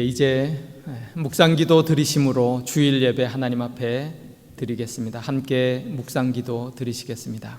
이제 묵상기도 드리심으로 주일 예배 하나님 앞에 드리겠습니다. 함께 묵상기도 드리시겠습니다.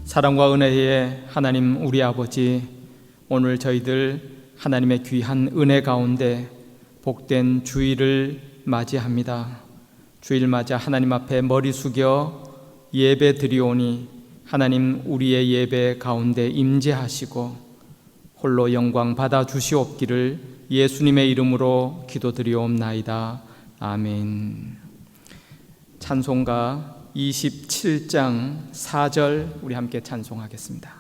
사랑과 은혜의 하나님 우리 아버지, 오늘 저희들 하나님의 귀한 은혜 가운데 복된 주일을 맞이합니다. 주일 맞아 하나님 앞에 머리 숙여 예배 드리오니 하나님 우리의 예배 가운데 임재하시고 홀로 영광 받아 주시옵기를 예수님의 이름으로 기도드리옵나이다. 아멘. 찬송가 27장 4절 우리 함께 찬송하겠습니다.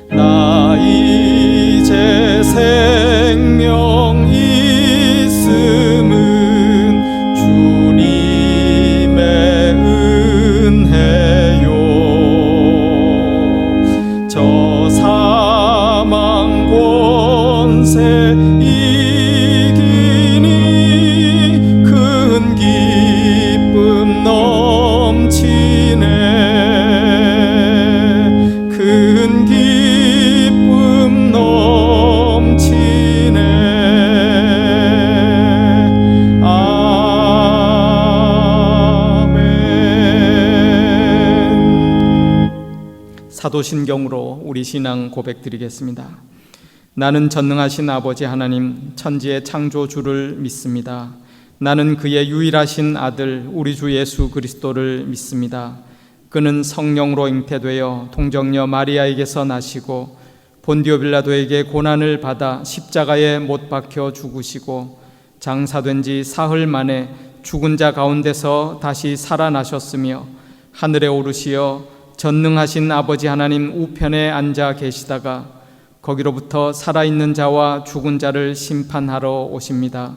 나 이제 생명 있음은 주님의 은혜 저 사망 권세 이기니 큰 기쁨 넘치네 큰 기쁨 넘치네 아멘. 사도신경으로 우리 신앙 고백드리겠습니다. 나는 전능하신 아버지 하나님 천지의 창조주를 믿습니다. 나는 그의 유일하신 아들 우리 주 예수 그리스도를 믿습니다. 그는 성령으로 잉태되어 동정녀 마리아에게서 나시고 본디오 빌라도에게 고난을 받아 십자가에 못 박혀 죽으시고 장사된 지 사흘 만에 죽은 자 가운데서 다시 살아나셨으며 하늘에 오르시어 전능하신 아버지 하나님 우편에 앉아 계시다가 거기로부터 살아있는 자와 죽은 자를 심판하러 오십니다.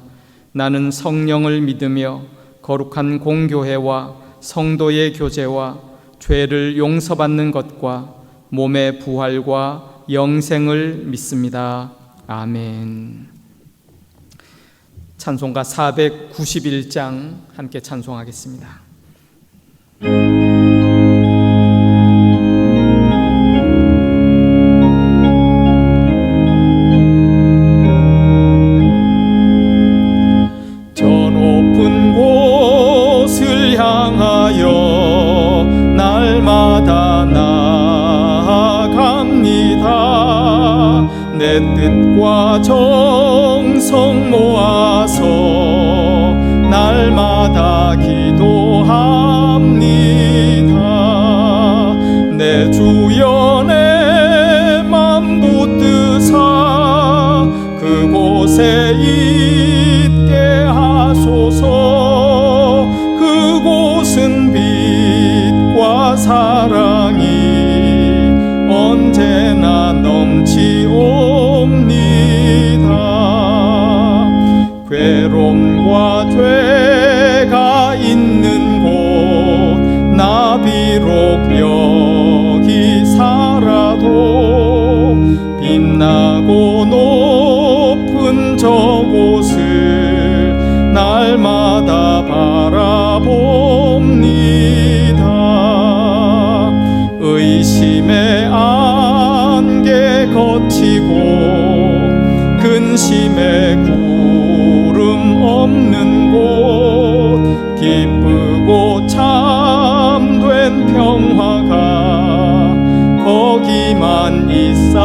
나는 성령을 믿으며 거룩한 공교회와 성도의 교제와 죄를 용서받는 것과 몸의 부활과 영생을 믿습니다. 아멘. 찬송가 491장 함께 찬송하겠습니다. 날마다 나아갑니다. 내 뜻과 정성 모아서 날마다 기도합니다. 내 주여 내 맘 붙드사 그곳에 있게 하소서. 그곳은 빛과 사랑이 언제나 넘치옵니다. 괴로움과 죄가 있는 곳 나 비록 여기 살아도 빛나고 높은 저곳을 날마다 바라봅니다. 의심의 안개 거치고 근심의 구름 없는 곳 기쁘고 참된 평화가 거기만 있사옵니다.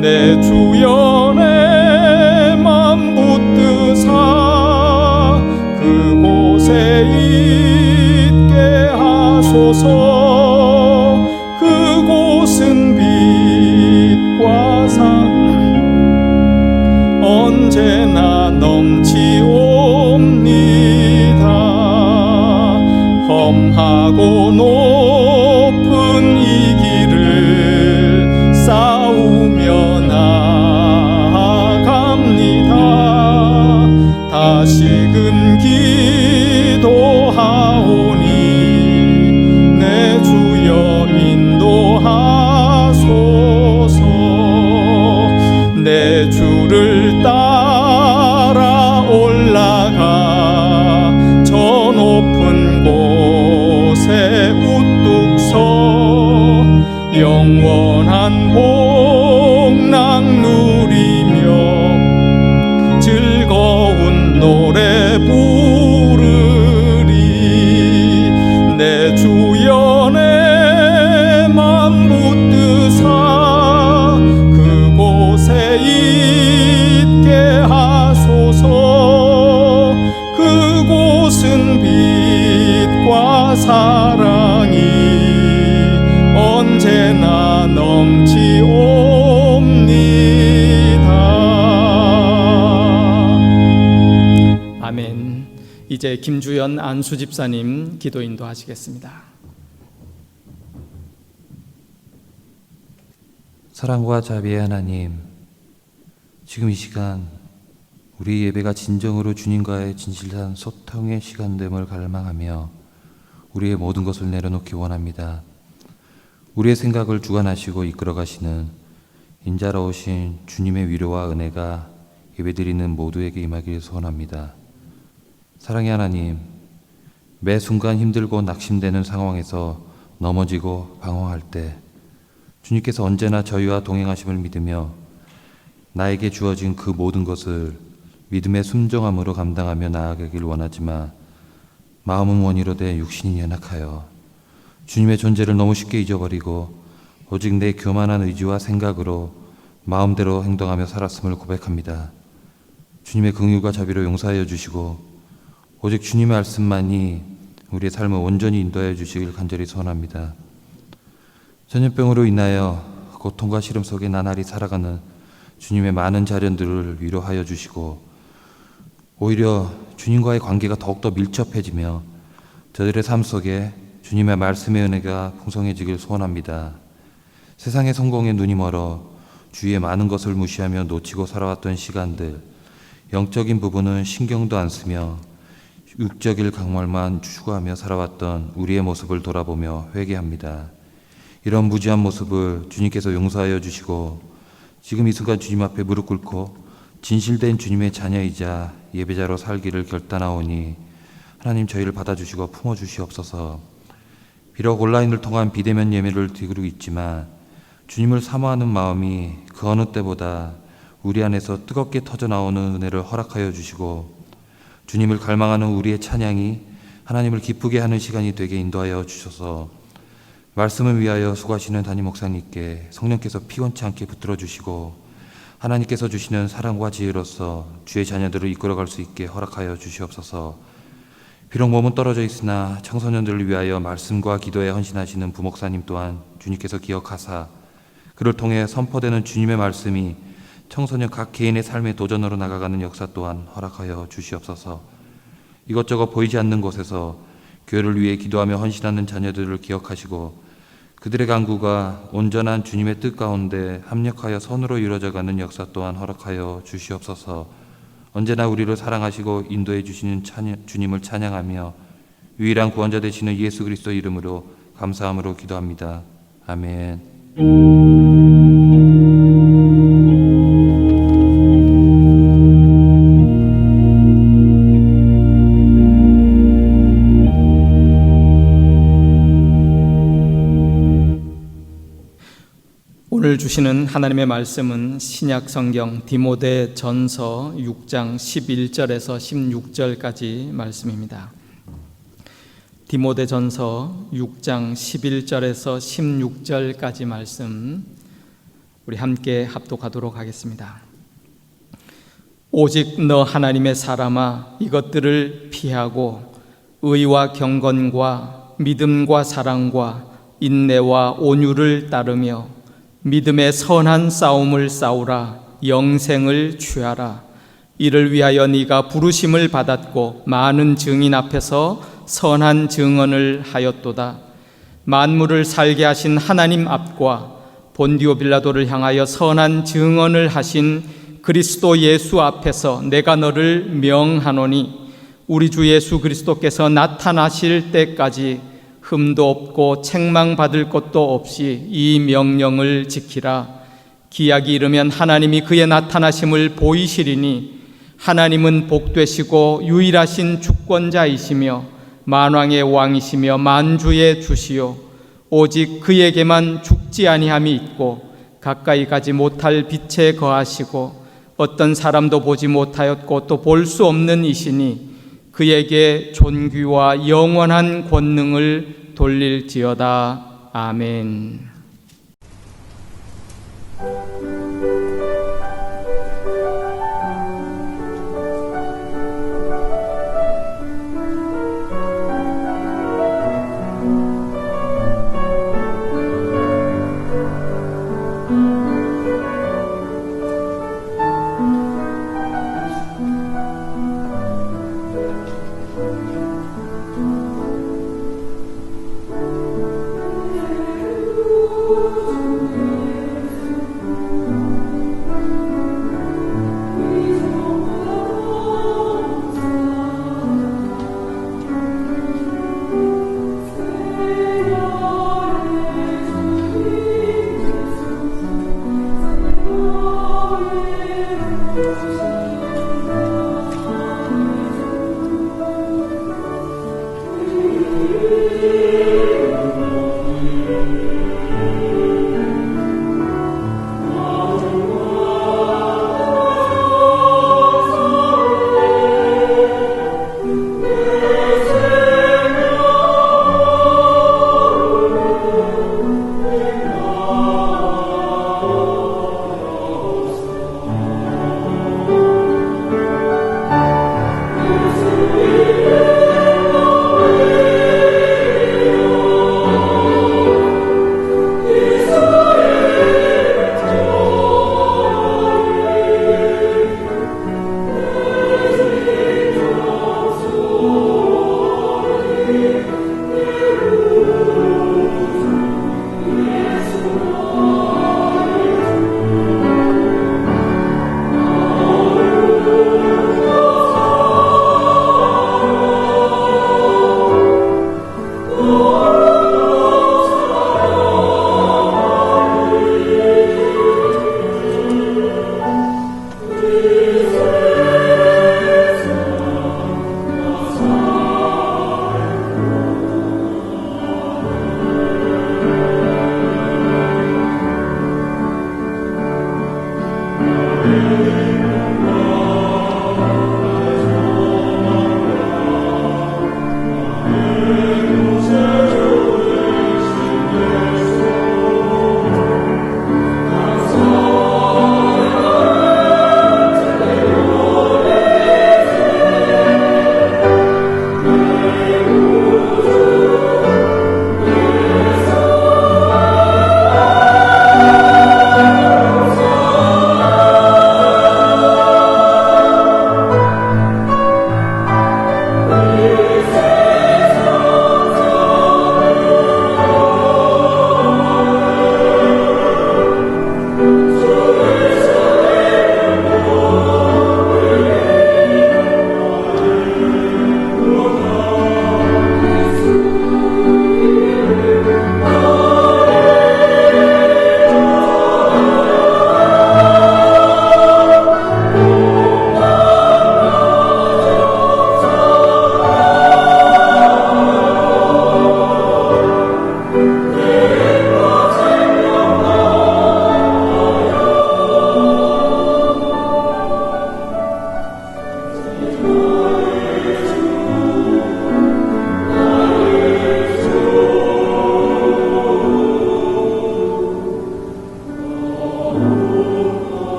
내 주여 내 맘 붙드사 그곳에 있게 하소서. 그곳은 빛과 사 험하고 높은 이 길을 싸우며 나아갑니다. 다시금 기도하오니 내 주여 인도하소서. 내 주를 따라 올라가 저 높은 곳에 우뚝 서 영원한 복락 누리며 즐거운 노래 부르리. 내 주여 내 맘 붙드사 그곳에 있게 하소서. 그곳은 빛과 사랑이 언제나 넘치옵니다. 아멘. 이제 김주연 안수 집사님 기도 인도하시겠습니다. 사랑과 자비의 하나님, 지금 이 시간 우리 예배가 진정으로 주님과의 진실한 소통의 시간됨을 갈망하며 우리의 모든 것을 내려놓기 원합니다. 우리의 생각을 주관하시고 이끌어가시는 인자로우신 주님의 위로와 은혜가 예배드리는 모두에게 임하길 소원합니다. 사랑의 하나님, 매 순간 힘들고 낙심되는 상황에서 넘어지고 방황할 때 주님께서 언제나 저희와 동행하심을 믿으며 나에게 주어진 그 모든 것을 믿음의 순종함으로 감당하며 나아가길 원하지만 마음은 원이로되 육신이 연약하여 주님의 존재를 너무 쉽게 잊어버리고 오직 내 교만한 의지와 생각으로 마음대로 행동하며 살았음을 고백합니다. 주님의 긍휼과 자비로 용서하여 주시고 오직 주님의 말씀만이 우리의 삶을 온전히 인도하여 주시길 간절히 소원합니다. 전염병으로 인하여 고통과 시름 속에 나날이 살아가는 주님의 많은 자녀들을 위로하여 주시고 오히려 주님과의 관계가 더욱더 밀접해지며 저들의 삶 속에 주님의 말씀의 은혜가 풍성해지길 소원합니다. 세상의 성공에 눈이 멀어 주위의 많은 것을 무시하며 놓치고 살아왔던 시간들, 영적인 부분은 신경도 안 쓰며 육적일 강물만 추구하며 살아왔던 우리의 모습을 돌아보며 회개합니다. 이런 무지한 모습을 주님께서 용서하여 주시고 지금 이 순간 주님 앞에 무릎 꿇고 진실된 주님의 자녀이자 예배자로 살기를 결단하오니 하나님 저희를 받아주시고 품어주시옵소서. 비록 온라인을 통한 비대면 예배를 드리고 있지만 주님을 사모하는 마음이 그 어느 때보다 우리 안에서 뜨겁게 터져나오는 은혜를 허락하여 주시고 주님을 갈망하는 우리의 찬양이 하나님을 기쁘게 하는 시간이 되게 인도하여 주셔서 말씀을 위하여 수고하시는 담임 목사님께 성령께서 피곤치 않게 붙들어 주시고 하나님께서 주시는 사랑과 지혜로서 주의 자녀들을 이끌어갈 수 있게 허락하여 주시옵소서. 비록 몸은 떨어져 있으나 청소년들을 위하여 말씀과 기도에 헌신하시는 부목사님 또한 주님께서 기억하사 그를 통해 선포되는 주님의 말씀이 청소년 각 개인의 삶의 도전으로 나아가는 역사 또한 허락하여 주시옵소서. 이것저것 보이지 않는 곳에서 교회를 위해 기도하며 헌신하는 자녀들을 기억하시고 그들의 간구가 온전한 주님의 뜻 가운데 합력하여 선으로 이루어져가는 역사 또한 허락하여 주시옵소서. 언제나 우리를 사랑하시고 인도해 주시는 주님을 찬양하며 유일한 구원자 되시는 예수 그리스도 이름으로 감사함으로 기도합니다. 아멘. 오늘 주시는 하나님의 말씀은 신약 성경 디모데 전서 6장 11절에서 16절까지 말씀입니다. 디모데 전서 6장 11절에서 16절까지 말씀 우리 함께 합독하도록 하겠습니다. 오직 너 하나님의 사람아 이것들을 피하고 의와 경건과 믿음과 사랑과 인내와 온유를 따르며 믿음의 선한 싸움을 싸우라. 영생을 취하라. 이를 위하여 네가 부르심을 받았고 많은 증인 앞에서 선한 증언을 하였도다. 만물을 살게 하신 하나님 앞과 본디오 빌라도를 향하여 선한 증언을 하신 그리스도 예수 앞에서 내가 너를 명하노니 우리 주 예수 그리스도께서 나타나실 때까지 흠도 없고 책망받을 것도 없이 이 명령을 지키라. 기약이 이르면 하나님이 그의 나타나심을 보이시리니 하나님은 복되시고 유일하신 주권자이시며 만왕의 왕이시며 만주의 주시요 오직 그에게만 죽지 아니함이 있고 가까이 가지 못할 빛에 거하시고 어떤 사람도 보지 못하였고 또 볼 수 없는 이시니 그에게 존귀와 영원한 권능을 돌릴지어다. 아멘.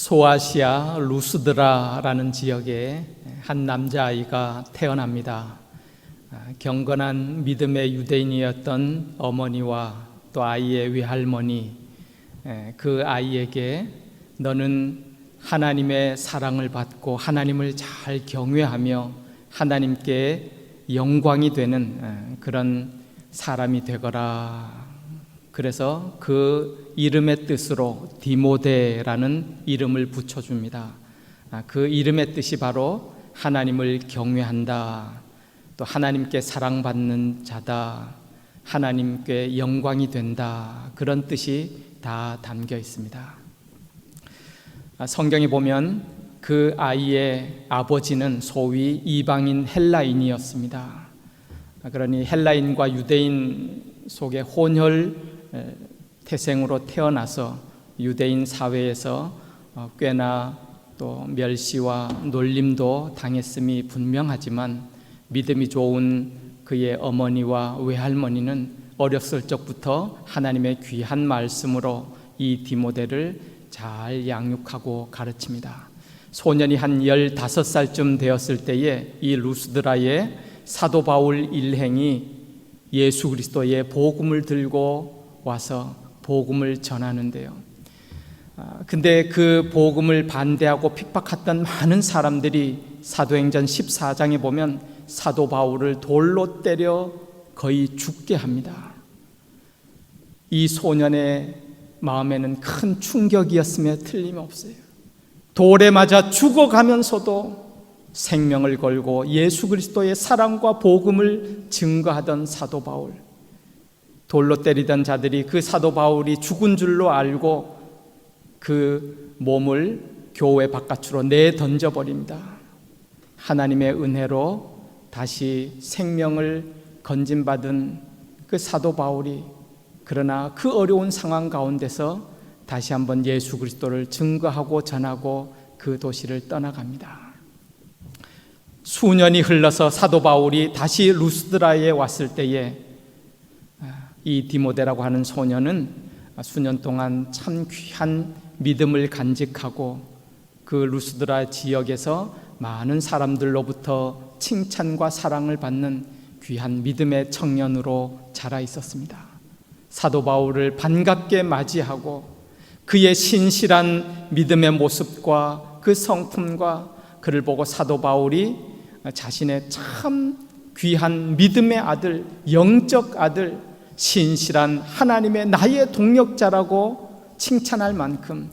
소아시아 루스드라라는 지역에 한 남자아이가 태어납니다. 경건한 믿음의 유대인이었던 어머니와 또 아이의 외할머니, 그 아이에게 너는 하나님의 사랑을 받고 하나님을 잘 경외하며 하나님께 영광이 되는 그런 사람이 되거라. 그래서 그 이름의 뜻으로 디모데라는 이름을 붙여줍니다. 그 이름의 뜻이 바로 하나님을 경외한다, 또 하나님께 사랑받는 자다, 하나님께 영광이 된다, 그런 뜻이 다 담겨 있습니다. 성경에 보면 그 아이의 아버지는 소위 이방인 헬라인이었습니다. 그러니 헬라인과 유대인 속의 혼혈 태생으로 태어나서 유대인 사회에서 꽤나 또 멸시와 놀림도 당했음이 분명하지만 믿음이 좋은 그의 어머니와 외할머니는 어렸을 적부터 하나님의 귀한 말씀으로 이 디모데를 잘 양육하고 가르칩니다. 소년이 한 15살쯤 되었을 때에 이 루스드라의 사도 바울 일행이 예수 그리스도의 복음을 들고 와서 복음을 전하는데요. 근데 그 복음을 반대하고 핍박했던 많은 사람들이 사도행전 14장에 보면 사도 바울을 돌로 때려 거의 죽게 합니다. 이 소년의 마음에는 큰 충격이었음에 틀림없어요. 돌에 맞아 죽어가면서도 생명을 걸고 예수 그리스도의 사랑과 복음을 증거하던 사도 바울, 돌로 때리던 자들이 그 사도 바울이 죽은 줄로 알고 그 몸을 교회 바깥으로 내던져 버립니다. 하나님의 은혜로 다시 생명을 건진받은 그 사도 바울이 그러나 그 어려운 상황 가운데서 다시 한번 예수 그리스도를 증거하고 전하고 그 도시를 떠나갑니다. 수년이 흘러서 사도 바울이 다시 루스드라에 왔을 때에 이 디모데라고 하는 소년은 수년 동안 참 귀한 믿음을 간직하고 그 루스드라 지역에서 많은 사람들로부터 칭찬과 사랑을 받는 귀한 믿음의 청년으로 자라 있었습니다. 사도 바울을 반갑게 맞이하고 그의 신실한 믿음의 모습과 그 성품과 그를 보고 사도 바울이 자신의 참 귀한 믿음의 아들, 영적 아들, 신실한 하나님의 나의 동력자라고 칭찬할 만큼,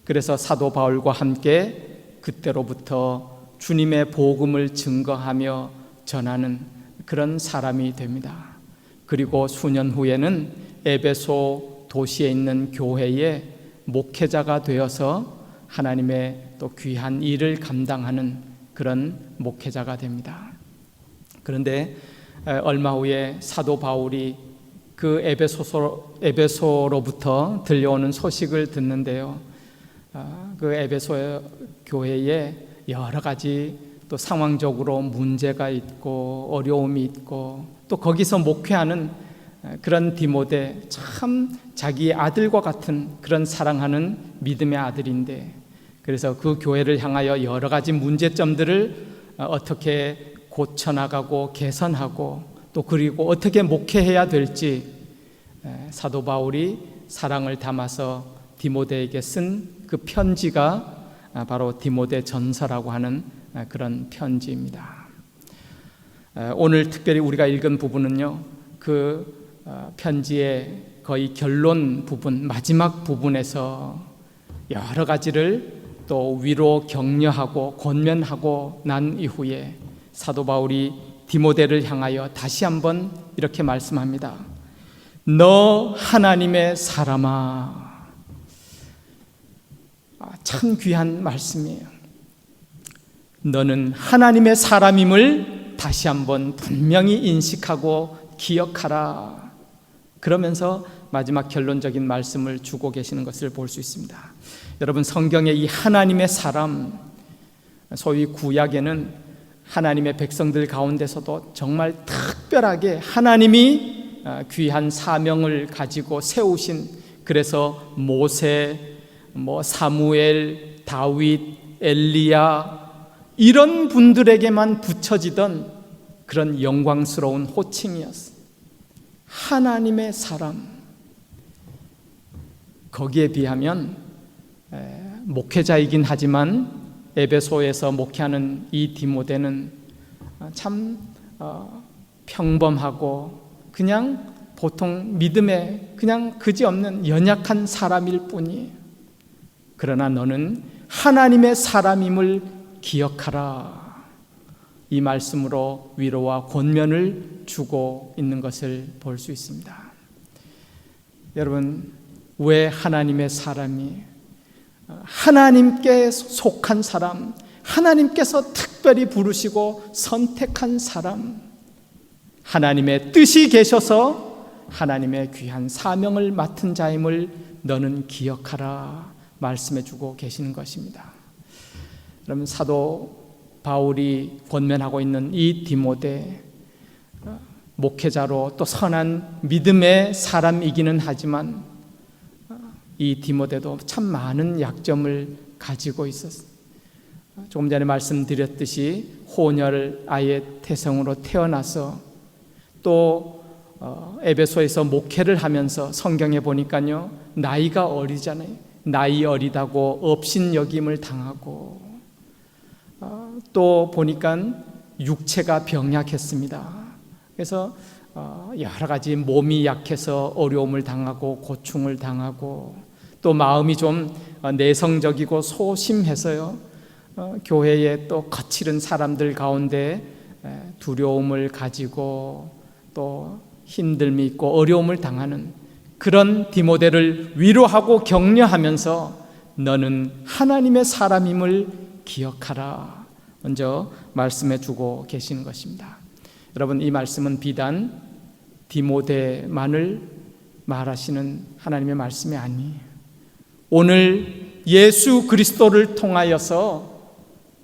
그래서 사도 바울과 함께 그때로부터 주님의 복음을 증거하며 전하는 그런 사람이 됩니다. 그리고 수년 후에는 에베소 도시에 있는 교회의 목회자가 되어서 하나님의 또 귀한 일을 감당하는 그런 목회자가 됩니다. 그런데 얼마 후에 사도 바울이 그 에베소로부터 들려오는 소식을 듣는데요. 그 에베소 교회에 여러 가지 또 상황적으로 문제가 있고 어려움이 있고 또 거기서 목회하는 그런 디모데, 참 자기의 아들과 같은 그런 사랑하는 믿음의 아들인데, 그래서 그 교회를 향하여 여러 가지 문제점들을 어떻게 고쳐나가고 개선하고 또 그리고 어떻게 목회해야 될지 사도 바울이 사랑을 담아서 디모데에게 쓴 그 편지가 바로 디모데 전서라고 하는 그런 편지입니다. 오늘 특별히 우리가 읽은 부분은요, 그 편지의 거의 결론 부분, 마지막 부분에서 여러 가지를 또 위로 격려하고 권면하고 난 이후에 사도 바울이 디모데를 향하여 다시 한번 이렇게 말씀합니다. 너 하나님의 사람아. 참 귀한 말씀이에요. 너는 하나님의 사람임을 다시 한번 분명히 인식하고 기억하라. 그러면서 마지막 결론적인 말씀을 주고 계시는 것을 볼 수 있습니다. 여러분, 성경의 이 하나님의 사람, 소위 구약에는 하나님의 백성들 가운데서도 정말 특별하게 하나님이 귀한 사명을 가지고 세우신, 그래서 모세, 사무엘, 다윗, 엘리야 이런 분들에게만 붙여지던 그런 영광스러운 호칭이었어요. 하나님의 사람. 거기에 비하면 목회자이긴 하지만 에베소에서 목회하는 이 디모데는 참 평범하고 그냥 보통 믿음에 그냥 그지없는 연약한 사람일 뿐이에요. 그러나 너는 하나님의 사람임을 기억하라. 이 말씀으로 위로와 권면을 주고 있는 것을 볼 수 있습니다. 여러분, 왜 하나님의 사람이 하나님께 속한 사람, 하나님께서 특별히 부르시고 선택한 사람, 하나님의 뜻이 계셔서 하나님의 귀한 사명을 맡은 자임을 너는 기억하라 말씀해 주고 계시는 것입니다. 여러분, 사도 바울이 권면하고 있는 이 디모데, 목회자로 또 선한 믿음의 사람이기는 하지만 이 디모데도 참 많은 약점을 가지고 있었어요. 조금 전에 말씀드렸듯이 혼혈 아예 태생으로 태어나서 또 에베소에서 목회를 하면서 성경에 보니까요, 나이가 어리잖아요. 나이 어리다고 업신여김을 당하고 또 보니까 육체가 병약했습니다. 그래서 여러 가지 몸이 약해서 어려움을 당하고 고충을 당하고 또 마음이 좀 내성적이고 소심해서요, 교회에 또 거칠은 사람들 가운데 두려움을 가지고 또 힘듦이 있고 어려움을 당하는 그런 디모데를 위로하고 격려하면서 너는 하나님의 사람임을 기억하라 먼저 말씀해 주고 계시는 것입니다. 여러분, 이 말씀은 비단 디모데만을 말하시는 하나님의 말씀이 아니에요. 오늘 예수 그리스도를 통하여서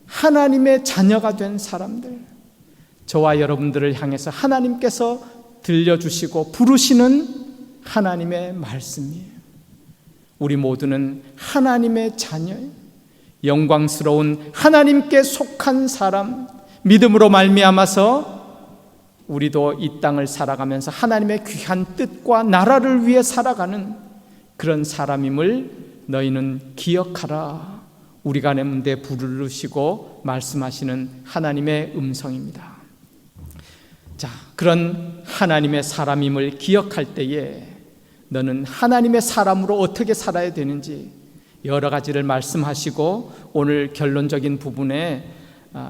하나님의 자녀가 된 사람들, 저와 여러분들을 향해서 하나님께서 들려주시고 부르시는 하나님의 말씀이에요. 우리 모두는 하나님의 자녀예요. 영광스러운 하나님께 속한 사람, 믿음으로 말미암아서 우리도 이 땅을 살아가면서 하나님의 귀한 뜻과 나라를 위해 살아가는 그런 사람임을 너희는 기억하라. 우리가 내 문대 부르시고 말씀하시는 하나님의 음성입니다. 자, 그런 하나님의 사람임을 기억할 때에 너는 하나님의 사람으로 어떻게 살아야 되는지 여러 가지를 말씀하시고 오늘 결론적인 부분에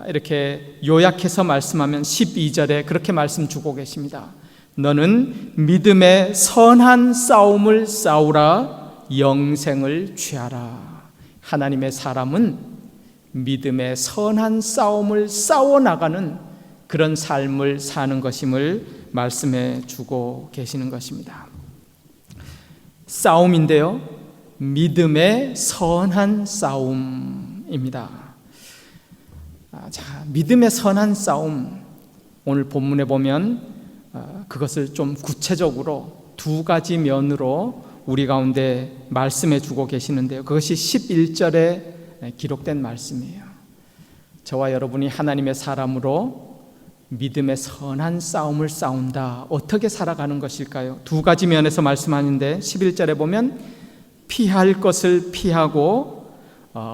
이렇게 요약해서 말씀하면 12절에 그렇게 말씀 주고 계십니다. 너는 믿음의 선한 싸움을 싸우라, 영생을 취하라. 하나님의 사람은 믿음의 선한 싸움을 싸워나가는 그런 삶을 사는 것임을 말씀해 주고 계시는 것입니다. 싸움인데요, 믿음의 선한 싸움입니다. 자, 믿음의 선한 싸움, 오늘 본문에 보면 그것을 좀 구체적으로 두 가지 면으로 우리 가운데 말씀해 주고 계시는데요, 그것이 11절에 기록된 말씀이에요. 저와 여러분이 하나님의 사람으로 믿음의 선한 싸움을 싸운다. 어떻게 살아가는 것일까요? 두 가지 면에서 말씀하는데 11절에 보면 피할 것을 피하고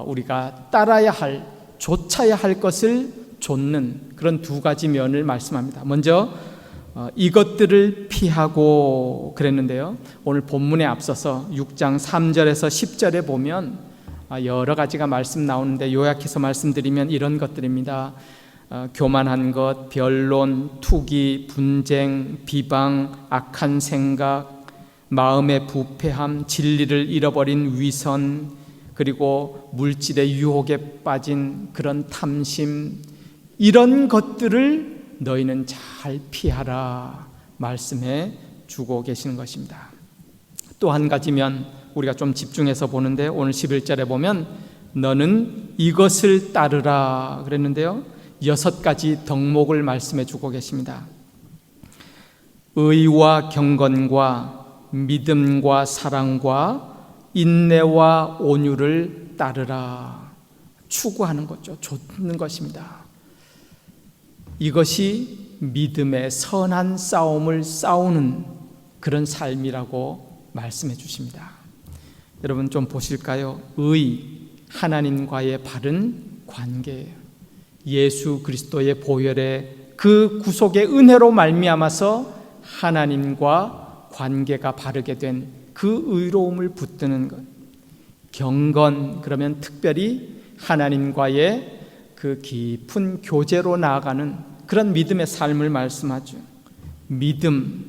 우리가 따라야 할, 좇아야 할 것을 좇는 그런 두 가지 면을 말씀합니다. 먼저 이것들을 피하고 그랬는데요, 오늘 본문에 앞서서 6장 3절에서 10절에 보면 여러 가지가 말씀 나오는데 요약해서 말씀드리면 이런 것들입니다. 교만한 것, 변론, 투기, 분쟁, 비방, 악한 생각, 마음의 부패함, 진리를 잃어버린 위선, 그리고 물질의 유혹에 빠진 그런 탐심, 이런 것들을 너희는 잘 피하라 말씀해 주고 계시는 것입니다. 또 한 가지면 우리가 좀 집중해서 보는데 오늘 11절에 보면 너는 이것을 따르라 그랬는데요, 6가지 덕목을 말씀해 주고 계십니다. 의와 경건과 믿음과 사랑과 인내와 온유를 따르라. 추구하는 거죠. 좇는 것입니다. 이것이 믿음의 선한 싸움을 싸우는 그런 삶이라고 말씀해 주십니다. 여러분 좀 보실까요? 하나님과의 바른 관계예요. 예수 그리스도의 보혈의 그 구속의 은혜로 말미암아서 하나님과 관계가 바르게 된 그 의로움을 붙드는 것. 경건, 그러면 특별히 하나님과의 그 깊은 교제로 나아가는 그런 믿음의 삶을 말씀하죠. 믿음,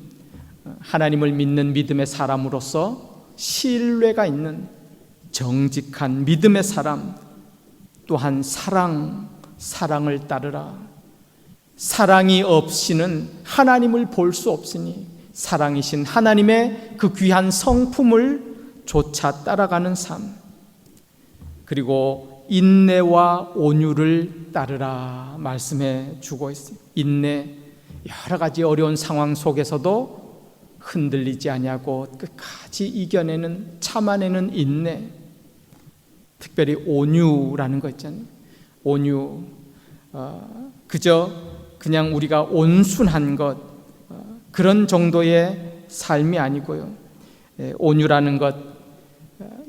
하나님을 믿는 믿음의 사람으로서 신뢰가 있는 정직한 믿음의 사람, 또한 사랑을 따르라. 사랑이 없이는 하나님을 볼 수 없으니 사랑이신 하나님의 그 귀한 성품을 쫓아 따라가는 삶. 그리고 인내와 온유를 따르라 말씀해 주고 있어요. 인내, 여러 가지 어려운 상황 속에서도 흔들리지 아니하고 끝까지 이겨내는, 참아내는 인내. 특별히 온유라는 거 있잖아요. 온유, 그냥 우리가 온순한 것, 그런 정도의 삶이 아니고요. 온유라는 것,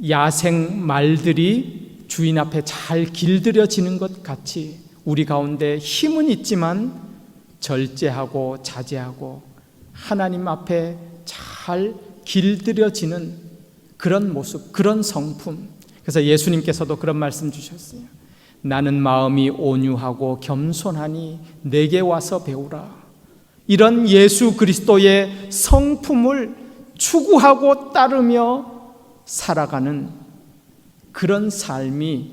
야생 말들이 주인 앞에 잘 길들여지는 것 같이 우리 가운데 힘은 있지만 절제하고 자제하고 하나님 앞에 잘 길들여지는 그런 모습, 그런 성품. 그래서 예수님께서도 그런 말씀 주셨어요. 나는 마음이 온유하고 겸손하니 내게 와서 배우라. 이런 예수 그리스도의 성품을 추구하고 따르며 살아가는 그런 삶이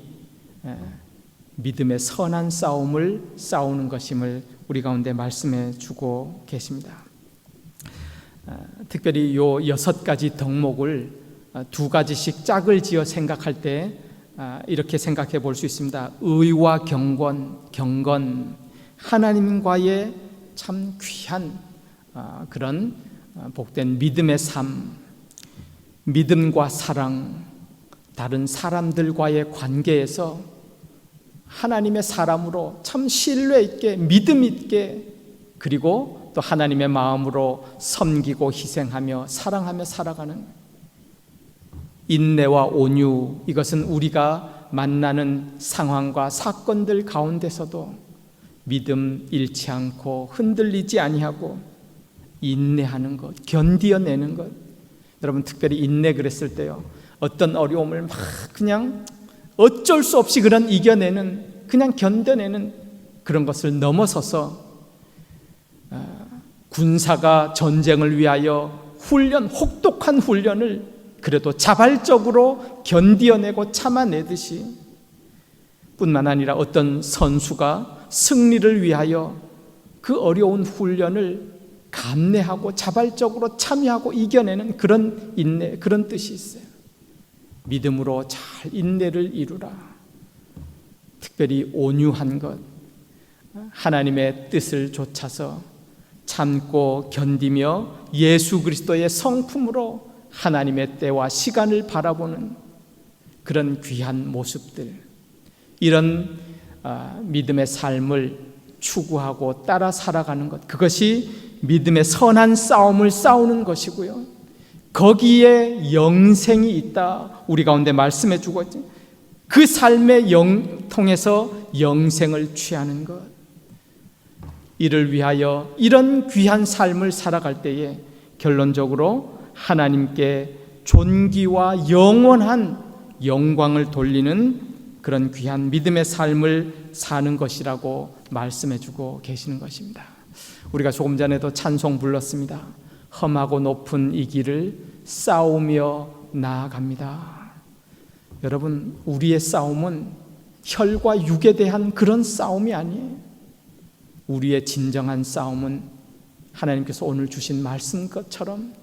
믿음의 선한 싸움을 싸우는 것임을 우리 가운데 말씀해 주고 계십니다. 특별히 요 6가지 덕목을 2가지씩 짝을 지어 생각할 때 이렇게 생각해 볼 수 있습니다. 의와 경건, 하나님과의 참 귀한 그런 복된 믿음의 삶, 믿음과 사랑, 다른 사람들과의 관계에서 하나님의 사람으로 참 신뢰 있게, 믿음 있게, 그리고 또 하나님의 마음으로 섬기고 희생하며 사랑하며 살아가는 인내와 온유, 이것은 우리가 만나는 상황과 사건들 가운데서도 믿음 잃지 않고 흔들리지 아니하고 인내하는 것, 견디어내는 것. 여러분 특별히 인내 그랬을 때요, 어떤 어려움을 막 그냥 어쩔 수 없이 그런 이겨내는, 그냥 견뎌내는 그런 것을 넘어서서 군사가 전쟁을 위하여 혹독한 훈련을 그래도 자발적으로 견디어내고 참아내듯이, 뿐만 아니라 어떤 선수가 승리를 위하여 그 어려운 훈련을 감내하고 자발적으로 참여하고 이겨내는 그런 인내, 그런 뜻이 있어요. 믿음으로 잘 인내를 이루라. 특별히 온유한 것, 하나님의 뜻을 좇아서 참고 견디며 예수 그리스도의 성품으로 하나님의 때와 시간을 바라보는 그런 귀한 모습들, 이런 믿음의 삶을 추구하고 따라 살아가는 것, 그것이 믿음의 선한 싸움을 싸우는 것이고요, 거기에 영생이 있다 우리 가운데 말씀해 주고 있죠. 그 삶의 통해서 영생을 취하는 것, 이를 위하여 이런 귀한 삶을 살아갈 때에 결론적으로 하나님께 존귀와 영원한 영광을 돌리는 그런 귀한 믿음의 삶을 사는 것이라고 말씀해 주고 계시는 것입니다. 우리가 조금 전에도 찬송 불렀습니다. 험하고 높은 이 길을 싸우며 나아갑니다. 여러분, 우리의 싸움은 혈과 육에 대한 그런 싸움이 아니에요. 우리의 진정한 싸움은 하나님께서 오늘 주신 말씀 것처럼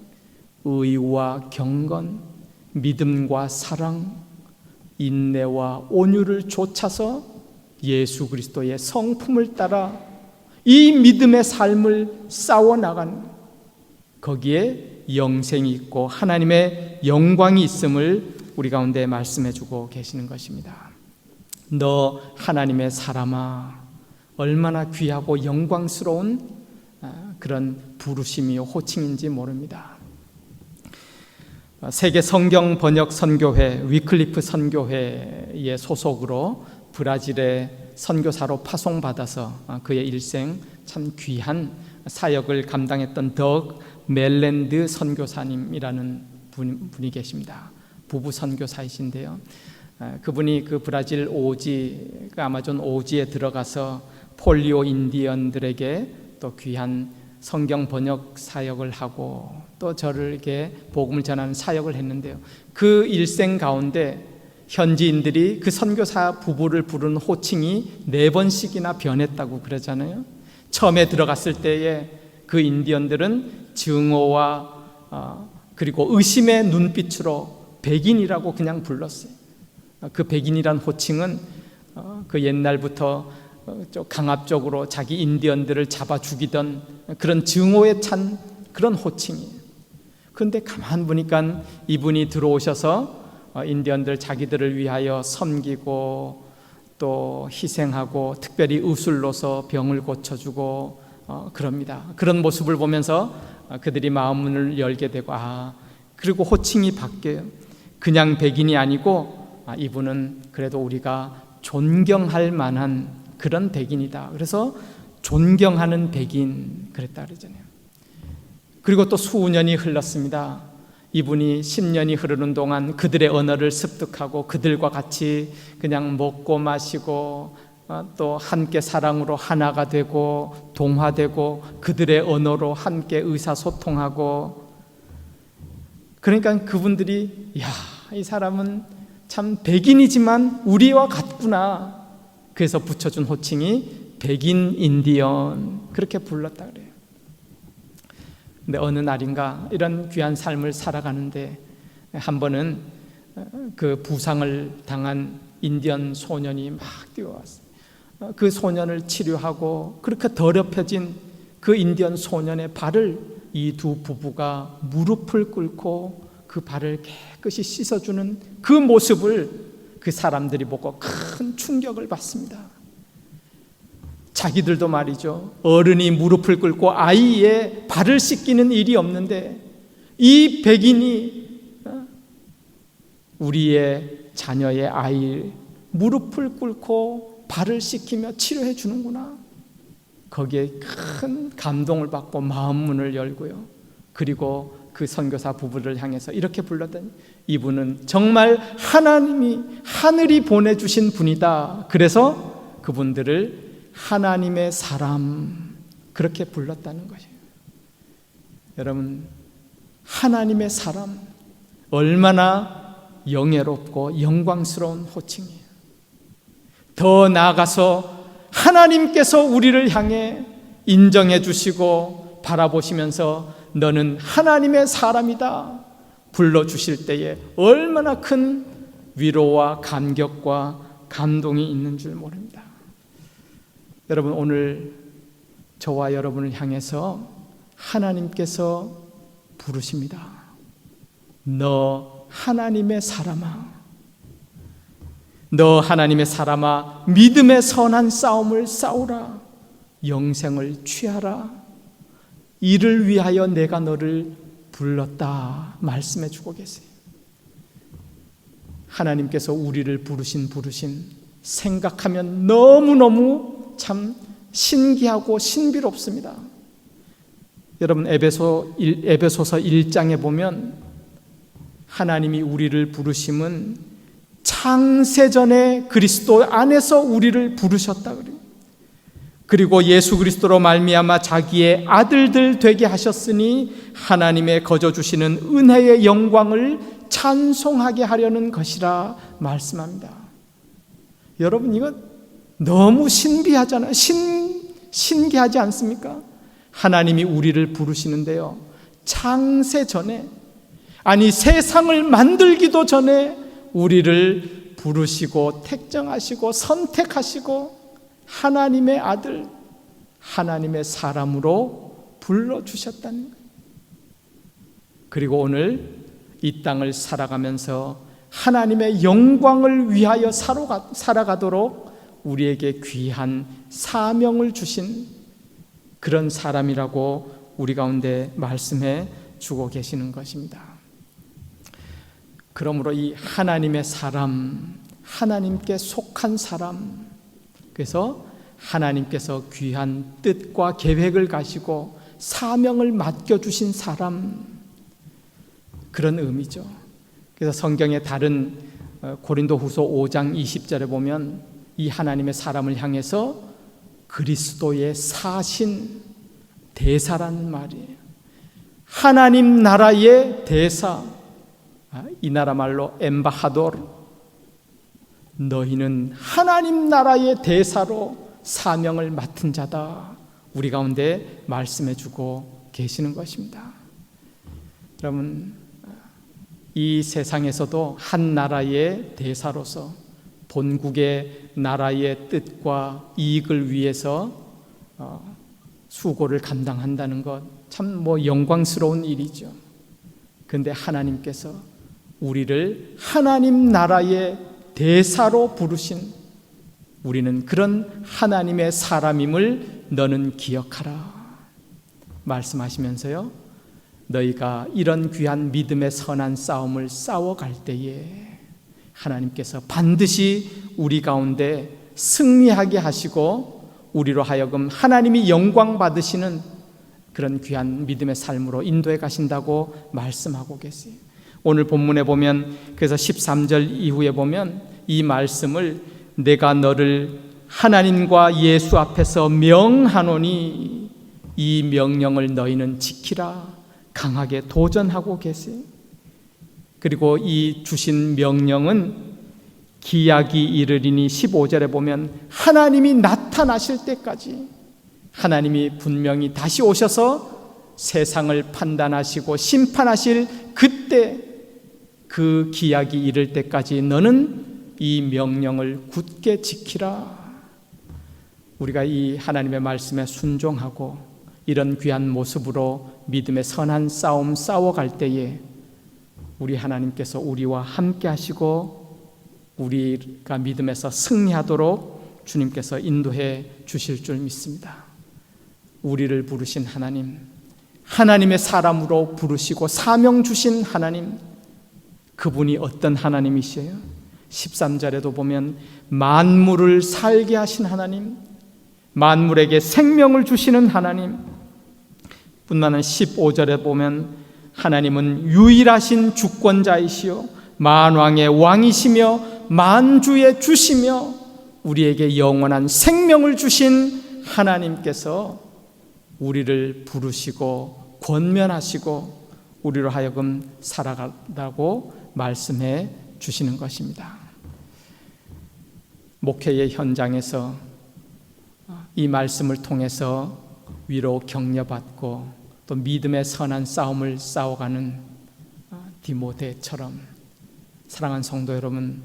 의와 경건, 믿음과 사랑, 인내와 온유를 좇아서 예수 그리스도의 성품을 따라 이 믿음의 삶을 싸워나가는, 거기에 영생이 있고 하나님의 영광이 있음을 우리 가운데 말씀해 주고 계시는 것입니다. 너 하나님의 사람아, 얼마나 귀하고 영광스러운 그런 부르심이요 호칭인지 모릅니다. 세계 성경 번역 선교회 위클리프 선교회의 소속으로 브라질의 선교사로 파송받아서 그의 일생 참 귀한 사역을 감당했던 덕 멜랜드 선교사님이라는 분이 계십니다. 부부 선교사이신데요. 그분이 그 브라질 오지, 그 아마존 오지에 들어가서 폴리오 인디언들에게 또 귀한 성경 번역 사역을 하고 또 저를 이렇게 복음을 전하는 사역을 했는데요. 그 일생 가운데 현지인들이 그 선교사 부부를 부르는 호칭이 4번씩이나 변했다고 그러잖아요. 처음에 들어갔을 때에 그 인디언들은 증오와 그리고 의심의 눈빛으로 백인이라고 그냥 불렀어요. 그 백인이란 호칭은 그 옛날부터 강압적으로 자기 인디언들을 잡아 죽이던 그런 증오에 찬 그런 호칭이에요. 그런데 가만 보니까 이분이 들어오셔서 인디언들 자기들을 위하여 섬기고 또 희생하고 특별히 의술로서 병을 고쳐주고 그럽니다. 그런 모습을 보면서 그들이 마음문을 열게 되고 그리고 호칭이 바뀌어요. 그냥 백인이 아니고 이분은 그래도 우리가 존경할 만한 그런 백인이다. 그래서 존경하는 백인 그랬다 그러잖아요. 그리고 또 수년이 흘렀습니다. 이분이 10년이 흐르는 동안 그들의 언어를 습득하고 그들과 같이 그냥 먹고 마시고 또 함께 사랑으로 하나가 되고 동화되고 그들의 언어로 함께 의사소통하고, 그러니까 그분들이 이 사람은 참 백인이지만 우리와 같구나. 그래서 붙여준 호칭이 백인 인디언 그렇게 불렀다 그래요. 근데 어느 날인가 이런 귀한 삶을 살아가는데 한 번은 그 부상을 당한 인디언 소년이 막 뛰어왔어요. 그 소년을 치료하고 그렇게 더럽혀진 그 인디언 소년의 발을 이 두 부부가 무릎을 꿇고 그 발을 깨끗이 씻어주는 그 모습을 그 사람들이 보고 큰 충격을 받습니다. 자기들도 말이죠, 어른이 무릎을 꿇고 아이의 발을 씻기는 일이 없는데 이 백인이 우리의 자녀의 아이 무릎을 꿇고 발을 씻기며 치료해 주는구나. 거기에 큰 감동을 받고 마음문을 열고요. 그리고 그 선교사 부부를 향해서 이렇게 불렀더니 이분은 정말 하나님이 하늘이 보내주신 분이다. 그래서 그분들을 하나님의 사람 그렇게 불렀다는 것이에요. 여러분, 하나님의 사람 얼마나 영예롭고 영광스러운 호칭이에요. 더 나아가서 하나님께서 우리를 향해 인정해 주시고 바라보시면서 너는 하나님의 사람이다 불러주실 때에 얼마나 큰 위로와 감격과 감동이 있는 줄 모릅니다. 여러분, 오늘 저와 여러분을 향해서 하나님께서 부르십니다. 너 하나님의 사람아, 너 하나님의 사람아, 믿음의 선한 싸움을 싸우라. 영생을 취하라. 이를 위하여 내가 너를 불렀다 말씀해 주고 계세요. 하나님께서 우리를 부르신 부르심 생각하면 너무너무 참 신기하고 신비롭습니다. 여러분, 에베소서 1장에 보면 하나님이 우리를 부르심은 창세전에 그리스도 안에서 우리를 부르셨다 그래요. 그리고 예수 그리스도로 말미암아 자기의 아들들 되게 하셨으니 하나님의 거저 주시는 은혜의 영광을 찬송하게 하려는 것이라 말씀합니다. 여러분, 이거 너무 신비하잖아요. 신기하지 않습니까? 하나님이 우리를 부르시는데요, 창세전에, 아니 세상을 만들기도 전에 우리를 부르시고 택정하시고 선택하시고 하나님의 아들, 하나님의 사람으로 불러주셨다는 거예요. 그리고 오늘 이 땅을 살아가면서 하나님의 영광을 위하여 살아가도록 우리에게 귀한 사명을 주신 그런 사람이라고 우리 가운데 말씀해 주고 계시는 것입니다. 그러므로 이 하나님의 사람, 하나님께 속한 사람, 그래서 하나님께서 귀한 뜻과 계획을 가지고 사명을 맡겨주신 사람, 그런 의미죠. 그래서 성경의 다른 고린도후서 5장 20절에 보면 이 하나님의 사람을 향해서 그리스도의 사신 대사라는 말이에요. 하나님 나라의 대사, 이 나라 말로 엠바하도르, 너희는 하나님 나라의 대사로 사명을 맡은 자다, 우리 가운데 말씀해 주고 계시는 것입니다. 여러분, 이 세상에서도 한 나라의 대사로서 본국의 나라의 뜻과 이익을 위해서 수고를 감당한다는 것, 참 영광스러운 일이죠. 그런데 하나님께서 우리를 하나님 나라의 대사로 부르신, 우리는 그런 하나님의 사람임을 너는 기억하라 말씀하시면서요, 너희가 이런 귀한 믿음의 선한 싸움을 싸워갈 때에 하나님께서 반드시 우리 가운데 승리하게 하시고 우리로 하여금 하나님이 영광 받으시는 그런 귀한 믿음의 삶으로 인도해 가신다고 말씀하고 계세요. 오늘 본문에 보면, 그래서 13절 이후에 보면 이 말씀을 내가 너를 하나님과 예수 앞에서 명하노니 이 명령을 너희는 지키라 강하게 도전하고 계세요. 그리고 이 주신 명령은 기약이 이르리니 15절에 보면 하나님이 나타나실 때까지, 하나님이 분명히 다시 오셔서 세상을 판단하시고 심판하실 그때, 그 기약이 이를 때까지 너는 이 명령을 굳게 지키라. 우리가 이 하나님의 말씀에 순종하고 이런 귀한 모습으로 믿음의 선한 싸움 싸워갈 때에 우리 하나님께서 우리와 함께 하시고 우리가 믿음에서 승리하도록 주님께서 인도해 주실 줄 믿습니다. 우리를 부르신 하나님, 하나님의 사람으로 부르시고 사명 주신 하나님, 그분이 어떤 하나님이시에요? 13절에도 보면 만물을 살게 하신 하나님, 만물에게 생명을 주시는 하나님, 뿐만 아니라 15절에 보면 하나님은 유일하신 주권자이시요 만왕의 왕이시며 만주의 주시며 우리에게 영원한 생명을 주신 하나님께서 우리를 부르시고 권면하시고 우리로 하여금 살아가라고 말씀해 주시는 것입니다. 목회의 현장에서 이 말씀을 통해서 위로 격려받고 또 믿음의 선한 싸움을 싸워가는 디모데처럼, 사랑하는 성도 여러분,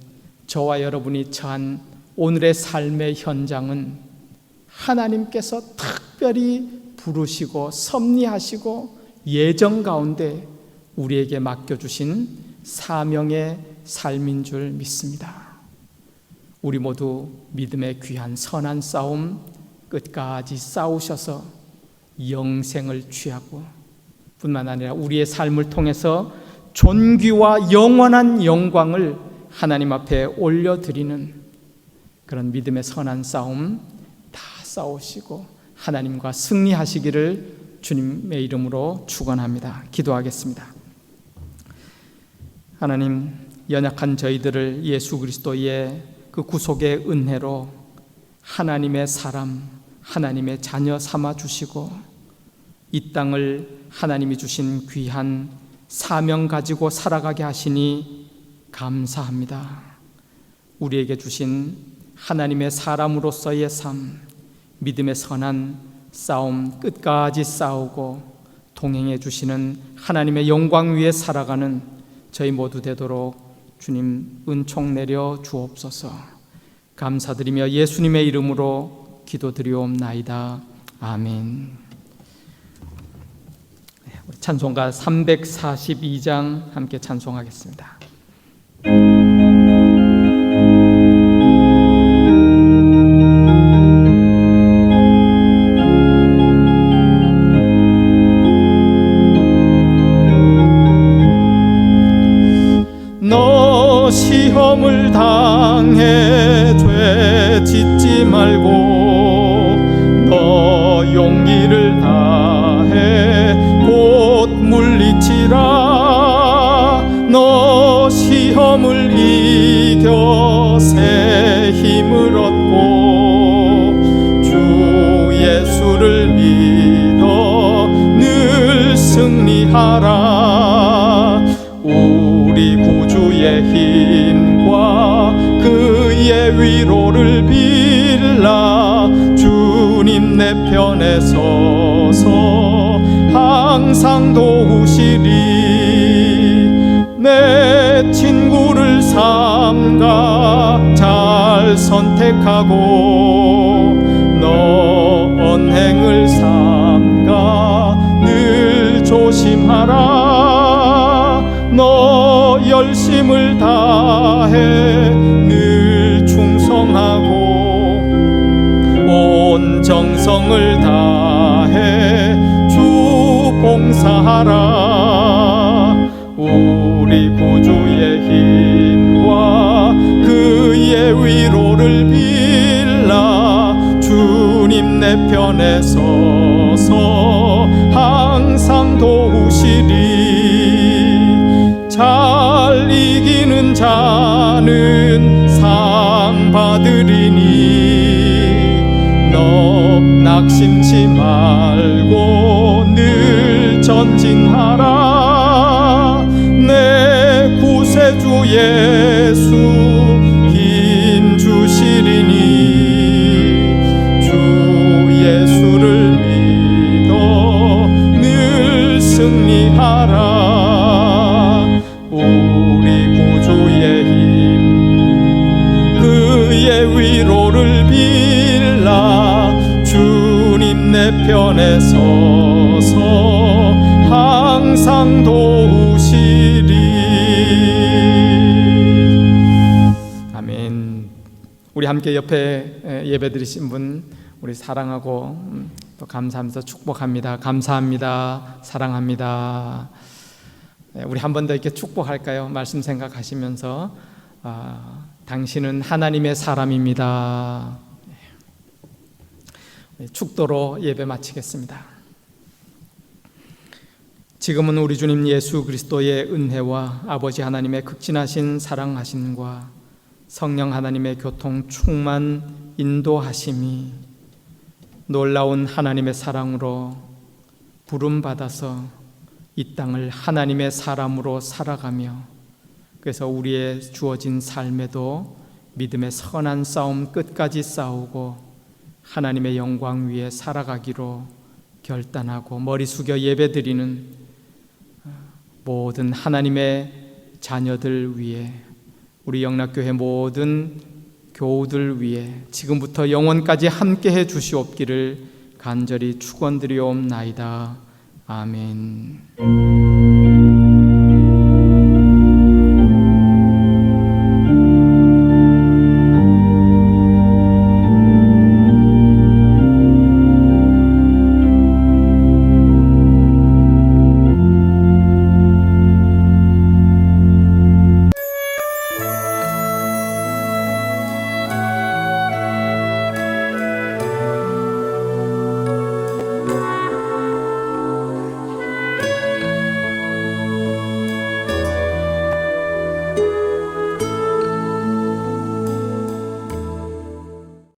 저와 여러분이 처한 오늘의 삶의 현장은 하나님께서 특별히 부르시고 섭리하시고 예정 가운데 우리에게 맡겨주신 사명의 삶인 줄 믿습니다. 우리 모두 믿음의 귀한 선한 싸움 끝까지 싸우셔서 영생을 취하고 뿐만 아니라 우리의 삶을 통해서 존귀와 영원한 영광을 하나님 앞에 올려드리는 그런 믿음의 선한 싸움 다 싸우시고 하나님과 승리하시기를 주님의 이름으로 축원합니다. 기도하겠습니다. 하나님, 연약한 저희들을 예수 그리스도의 그 구속의 은혜로 하나님의 사람, 하나님의 자녀 삼아 주시고 이 땅을 하나님이 주신 귀한 사명 가지고 살아가게 하시니 감사합니다. 우리에게 주신 하나님의 사람으로서의 삶, 믿음의 선한 싸움 끝까지 싸우고 동행해 주시는 하나님의 영광 위에 살아가는 저희 모두 되도록 주님 은총 내려 주옵소서. 감사드리며 예수님의 이름으로 기도드리옵나이다. 아멘. 찬송가 342장 함께 찬송하겠습니다. 꿈에 짓지 말고 너 용기를 다해 곧 물리치라. 너 시험을 이겨 새 힘을 얻고 주 예수를 믿어 늘 승리하라. 우리 구주의 힘과 그의 위로를 빌라. 주님 내 편에 서서 항상 도우시리. 내 친구를 삼가 잘 선택하고 너 언행을 삼가 늘 조심하라. 너 열심을 다해 늘 충성하고 온 정성을 다해 주 봉사하라. 우리 구주의 힘과 그의 위로를 빌라. 주님 내 편에 서서 항상 도우시리. 잘 이기는 자는 상 받으리니 너 낙심치 말고 늘 전진하라. 내 구세주 예수 힘 주시리니 주 예수를 믿어 늘 승리하라. 우리 구주의 힘 그의 위로를 빌라. 주님 내 편에 서서 항상 도우시리. 아멘. 우리 함께 옆에 예배 드리신 분 우리 사랑하고 또 감사하면서 축복합니다. 감사합니다. 사랑합니다. 우리 한 번 더 이렇게 축복할까요? 말씀 생각하시면서 당신은 하나님의 사람입니다. 축도로 예배 마치겠습니다. 지금은 우리 주님 예수 그리스도의 은혜와 아버지 하나님의 극진하신 사랑하심과 성령 하나님의 교통 충만 인도하심이 놀라운 하나님의 사랑으로 부름받아서 이 땅을 하나님의 사람으로 살아가며 그래서 우리의 주어진 삶에도 믿음의 선한 싸움 끝까지 싸우고 하나님의 영광 위에 살아가기로 결단하고 머리 숙여 예배드리는 모든 하나님의 자녀들 위해 우리 영락교회 모든 교우들 위해 지금부터 영원까지 함께해 주시옵기를 간절히 축원드리옵나이다. 아멘.